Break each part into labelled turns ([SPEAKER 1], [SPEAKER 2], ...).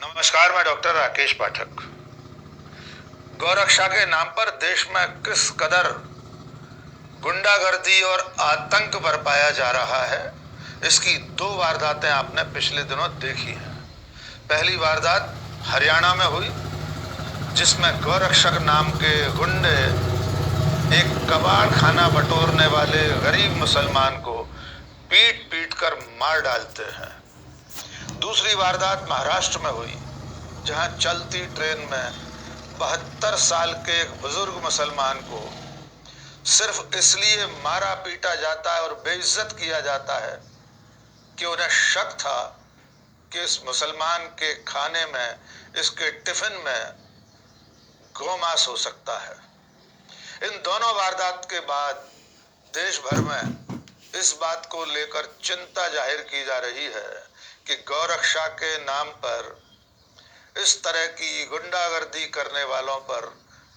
[SPEAKER 1] नमस्कार, मैं डॉक्टर राकेश पाठक। गौरक्षा के नाम पर देश में किस कदर गुंडागर्दी और आतंक बरपाया जा रहा है, इसकी दो वारदातें आपने पिछले दिनों देखी हैं। पहली वारदात हरियाणा में हुई, जिसमें गौरक्षक नाम के गुंडे एक कबाड़ खाना बटोरने वाले गरीब मुसलमान को पीट पीट कर मार डालते हैं। दूसरी वारदात महाराष्ट्र में हुई, जहां चलती ट्रेन में 72 साल के एक बुजुर्ग मुसलमान को सिर्फ इसलिए मारा पीटा जाता है और बेइज्जत किया जाता है कि उन्हें शक था कि इस मुसलमान के खाने में, इसके टिफिन में गौमांस हो सकता है। इन दोनों वारदात के बाद देश भर में इस बात को लेकर चिंता जाहिर की जा रही है कि गौरक्षा के नाम पर इस तरह की गुंडागर्दी करने वालों पर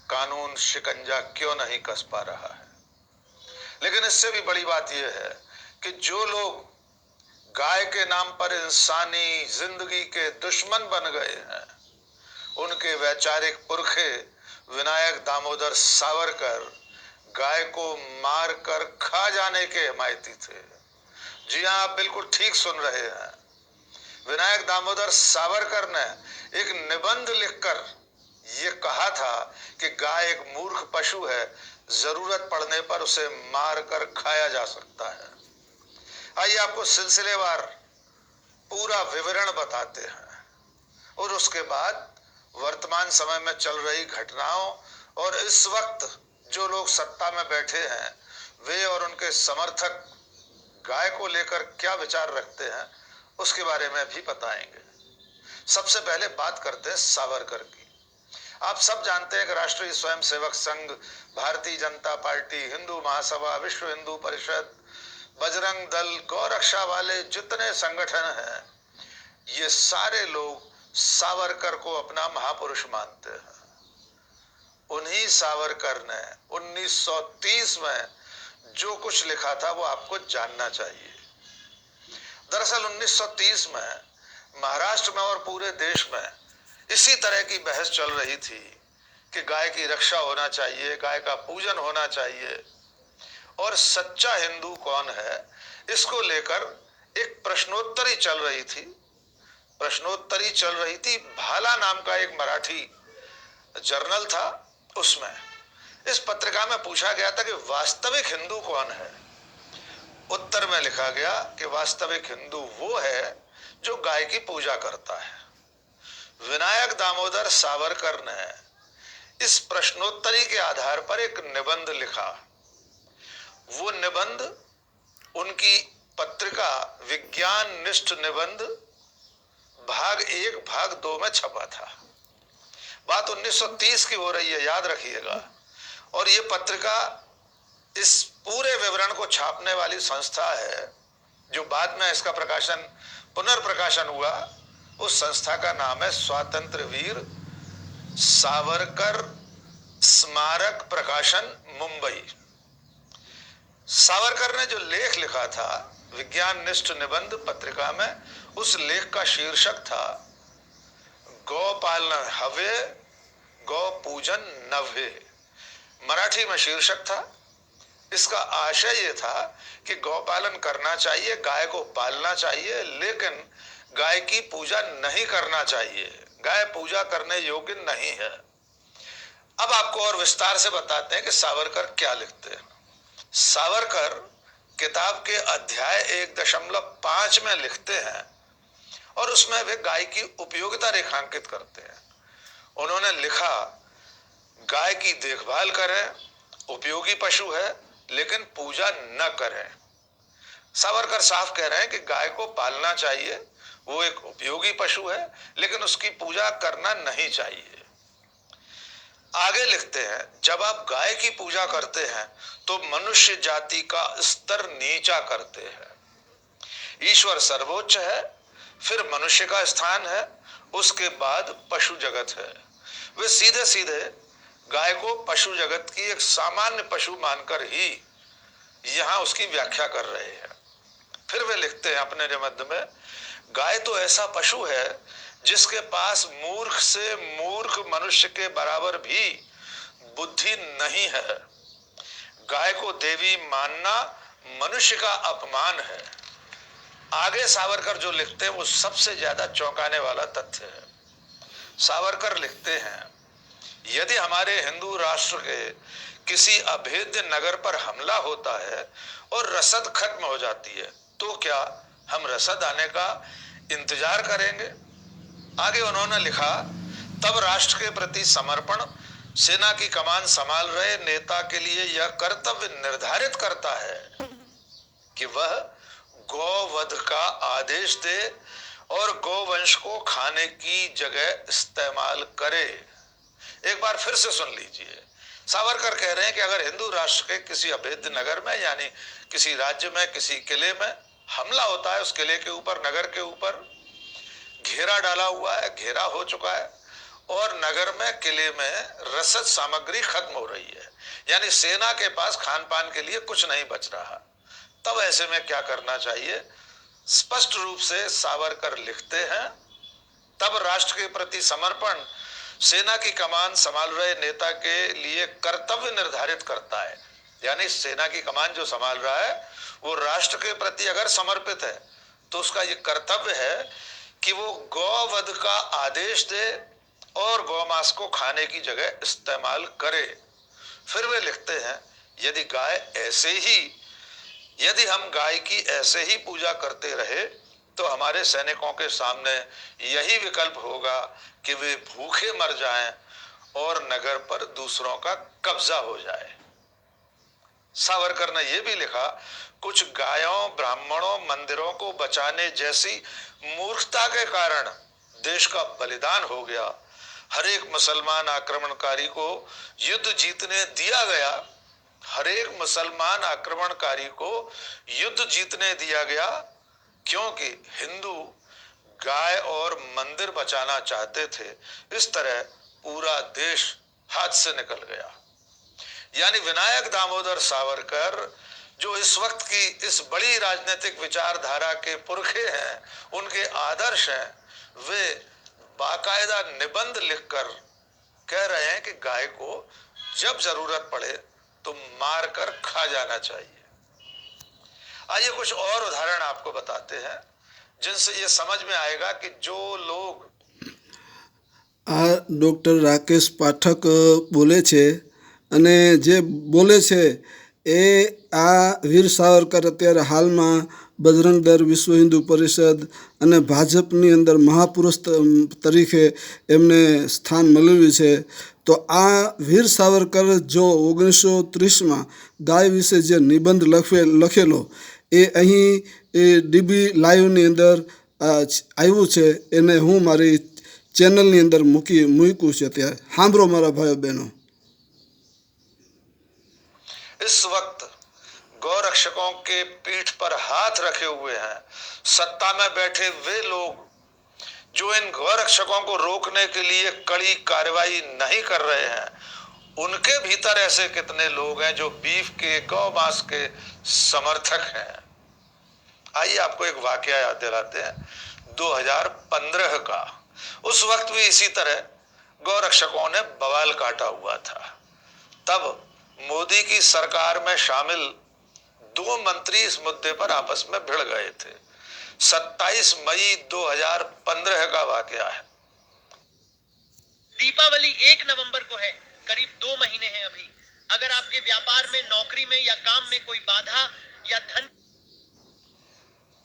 [SPEAKER 1] कानून शिकंजा क्यों नहीं कस पा रहा है। लेकिन इससे भी बड़ी बात यह है कि जो लोग गाय के नाम पर इंसानी जिंदगी के दुश्मन बन गए हैं, उनके वैचारिक पुरखे विनायक दामोदर सावरकर गाय को मार कर खा जाने के हिमायती थे। जी हां, आप बिल्कुल ठीक सुन रहे हैं। विनायक दामोदर सावरकर ने एक निबंध लिखकर ये कहा था कि गाय एक मूर्ख पशु है, जरूरत पड़ने पर उसे मार कर खाया जा सकता है। आइए आपको सिलसिलेवार पूरा विवरण बताते हैं और उसके बाद वर्तमान समय में चल रही घटनाओं और इस वक्त जो लोग सत्ता में बैठे हैं, वे और उनके समर्थक गाय को लेकर क्या विचार रखते हैं, उसके बारे में भी बताएंगे। सबसे पहले बात करते हैं सावरकर की। आप सब जानते हैं कि राष्ट्रीय स्वयंसेवक संघ, भारतीय जनता पार्टी, हिंदू महासभा, विश्व हिंदू परिषद, बजरंग दल, गौरक्षा वाले जितने संगठन हैं, ये सारे लोग सावरकर को अपना महापुरुष मानते हैं। उन्हीं सावरकर ने 1930 में जो कुछ लिखा था वो आपको जानना चाहिए। दरअसल 1930 में महाराष्ट्र में और पूरे देश में इसी तरह की बहस चल रही थी कि गाय की रक्षा होना चाहिए, गाय का पूजन होना चाहिए और सच्चा हिंदू कौन है, इसको लेकर एक प्रश्नोत्तरी चल रही थी। प्रश्नोत्तरी चल रही थी, भाला नाम का एक मराठी जर्नल था। उसमें इस पत्रिका में पूछा गया था कि वास्तविक हिंदू कौन है। उत्तर में लिखा गया कि वास्तविक हिंदू वो है जो गाय की पूजा करता है। विनायक दामोदर सावरकर ने इस प्रश्नोत्तरी के आधार पर एक निबंध लिखा। वो निबंध उनकी पत्रिका विज्ञान निष्ठ निबंध भाग 1 भाग 2 में छपा था। बात 1930 की हो रही है, याद रखिएगा। और ये पत्रिका इस पूरे विवरण को छापने वाली संस्था है जो बाद में इसका प्रकाशन, पुनर्प्रकाशन हुआ। उस संस्था का नाम है स्वातंत्र वीर सावरकर स्मारक प्रकाशन, मुंबई। सावरकर ने जो लेख लिखा था विज्ञान निष्ठ निबंध पत्रिका में, उस लेख का शीर्षक था गौ पालन हवे, गौ पूजन नव्हे। मराठी में शीर्षक था। इसका आशय ये था कि गौपालन करना चाहिए, गाय को पालना चाहिए, लेकिन गाय की पूजा नहीं करना चाहिए। गाय पूजा करने योग्य नहीं है। अब आपको और विस्तार से बताते हैं कि सावरकर क्या लिखते हैं। सावरकर किताब के अध्याय 1.5 में लिखते हैं और उसमें वे गाय की उपयोगिता रेखांकित करते हैं। उन्होंने लिखा, गाय की देखभाल करें, उपयोगी पशु है, लेकिन पूजा न करें। सावरकर साफ कह रहे हैं कि गाय को पालना चाहिए, वो एक उपयोगी पशु है, लेकिन उसकी पूजा करना नहीं चाहिए। आगे लिखते हैं, जब आप गाय की पूजा करते हैं तो मनुष्य जाति का स्तर नीचा करते हैं। ईश्वर सर्वोच्च है, फिर मनुष्य का स्थान है, उसके बाद पशु जगत है। वे सीधे सीधे गाय को पशु जगत की एक सामान्य पशु मानकर ही यहां उसकी व्याख्या कर रहे हैं। फिर वे लिखते हैं अपने निबंध में, गाय तो ऐसा पशु है जिसके पास मूर्ख से मूर्ख मनुष्य के बराबर भी बुद्धि नहीं है। गाय को देवी मानना मनुष्य का अपमान है। आगे सावरकर जो लिखते हैं वो सबसे ज्यादा चौंकाने वाला तथ्य है। सावरकर लिखते हैं, यदि हमारे हिंदू राष्ट्र के किसी अभेद्य नगर पर हमला होता है और रसद खत्म हो जाती है तो क्या हम रसद आने का इंतजार करेंगे? आगे उन्होंने लिखा, तब राष्ट्र के प्रति समर्पण सेना की कमान संभाल रहे नेता के लिए यह कर्तव्य निर्धारित करता है कि वह गौवध का आदेश दे और गौवंश को खाने की जगह इस्तेमाल करे। एक बार फिर से सुन लीजिए। सावरकर कह रहे हैं कि अगर हिंदू राष्ट्र के किसी अभेद्य नगर में यानी किसी राज्य में किसी किले में हमला होता है, उस किले के ऊपर नगर के ऊपर घेरा डाला हुआ है, घेरा हो चुका है और नगर में किले में रसद सामग्री खत्म हो रही है, यानी सेना के पास खान पान के लिए कुछ नहीं बच रहा, तब ऐसे में क्या करना चाहिए? स्पष्ट रूप से सावरकर लिखते हैं, तब राष्ट्र के प्रति समर्पण सेना की कमान संभाल रहे नेता के लिए कर्तव्य निर्धारित करता है। यानी सेना की कमान जो संभाल रहा है वो राष्ट्र के प्रति अगर समर्पित है तो उसका ये कर्तव्य है कि वो गौवध का आदेश दे और गौमांस को खाने की जगह इस्तेमाल करे। फिर वे लिखते हैं, यदि हम गाय की ऐसे ही पूजा करते रहे तो हमारे सैनिकों के सामने यही विकल्प होगा कि वे भूखे मर जाएं और नगर पर दूसरों का कब्जा हो जाए। सावरकर ने यह भी लिखा, कुछ गायों, ब्राह्मणों, मंदिरों को बचाने जैसी मूर्खता के कारण देश का बलिदान हो गया। हर एक मुसलमान आक्रमणकारी को युद्ध जीतने दिया गया, हर एक मुसलमान आक्रमणकारी को युद्ध जीतने दिया गया क्योंकि हिंदू गाय और मंदिर बचाना चाहते थे। इस तरह पूरा देश हाथ से निकल गया। यानी विनायक दामोदर सावरकर जो इस वक्त की इस बड़ी राजनीतिक विचारधारा के पुरखे हैं, उनके आदर्श हैं, वे बाकायदा निबंध लिखकर कह रहे हैं कि गाय को जब जरूरत पड़े तो मार कर खा जाना चाहिए। आइए कुछ और उदाहरण आपको बताते हैं जिनसे ये समझ में आएगा कि जो लोग
[SPEAKER 2] डॉक्टर राकेश पाठक बोले छे અને જે બોલે છે એ વીર સાવરકર અત્યારે હાલમાં બજરંગ દળ, વિશ્વ હિન્દુ પરિષદ અને ભાજપની અંદર મહાપુરુષ તરીકે એમને સ્થાન મેળવ્યું છે। તો આ વીર સાવરકર જો 1930માં ગાય વિશે જે નિબંધ લખેલો એ અહીં ડીબી લાઈવની અંદર આવ્યું છે, એને હું મારી ચેનલની અંદર મૂક્યું છે। ત્યારે સાંભળો મારા ભાઈઓ બહેનો।
[SPEAKER 1] इस वक्त गौरक्षकों के पीठ पर हाथ रखे हुए हैं सत्ता में बैठे वे लोग जो इन गौरक्षकों को रोकने के लिए कड़ी कार्रवाई नहीं कर रहे हैं। उनके भीतर ऐसे कितने लोग हैं जो बीफ के, गौमांस के समर्थक हैं। आइए आपको एक वाकया याद दिलाते हैं 2015 का। उस वक्त भी इसी तरह गौरक्षकों ने बवाल काटा हुआ था। तब मोदी की सरकार में शामिल 2 मंत्री इस मुद्दे पर आपस में भिड़ गए थे। 27 मई 2015 का वाकया है।
[SPEAKER 3] दीपावली 1 नवंबर को है, करीब 2 महीने हैं अभी। अगर आपके व्यापार में, नौकरी में या काम में कोई बाधा या धन।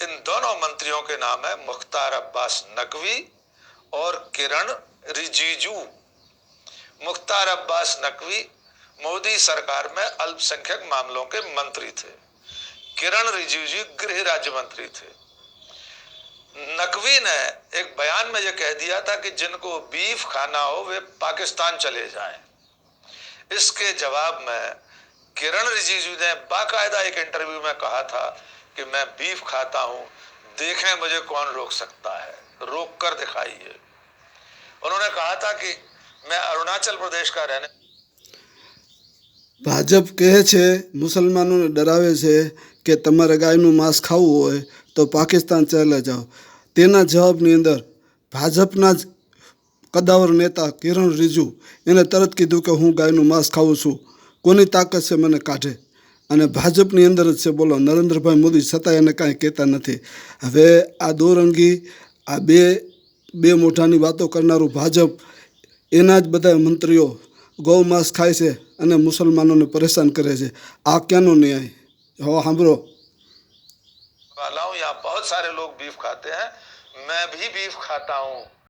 [SPEAKER 1] इन दोनों मंत्रियों के नाम है मुख्तार अब्बास नकवी और किरण रिजिजू। मुख्तार अब्बास नकवी मोदी सरकार में अल्पसंख्यक मामलों के मंत्री थे। किरण रिजिजू गृह राज्य मंत्री थे। नकवी ने एक बयान में यह कह दिया था कि जिनको बीफ खाना हो वे पाकिस्तान चले जाएं। इसके जवाब में किरण रिजिजू ने बाकायदा एक इंटरव्यू में कहा था कि मैं बीफ खाता हूं, देखें मुझे कौन रोक सकता है, रोक कर दिखाइए। उन्होंने कहा था कि मैं अरुणाचल प्रदेश का रहने।
[SPEAKER 2] ભાજપ કહે છે, મુસલમાનોને ડરાવે છે કે તમારે ગાયનું માંસ ખાવું હોય તો પાકિસ્તાન ચાલે જાઓ। તેના જવાબની અંદર ભાજપના જ કદાવર નેતા કિરણ રિજિજુ એને તરત કીધું કે હું ગાયનું માંસ ખાઉં છું, કોની તાકાત છે મને કાઢે. અને ભાજપની અંદર જ છે બોલો નરેન્દ્રભાઈ મોદી છતાં એને કાંઈ કહેતા નથી. હવે આ દોરંગી આ બે મોઢાની વાતો કરનારું ભાજપ એના જ બધા મંત્રીઓ ગૌ માંસ ખાય છે અને મુસલમાનોને પરેશાન કરે છે. આ ક્યાંનો ન્યાય? હો સાંભળો.
[SPEAKER 1] वाला हूँ, यहाँ बहुत सारे लोग बीफ खाते हैं, मैं भी बीफ खाता हूँ.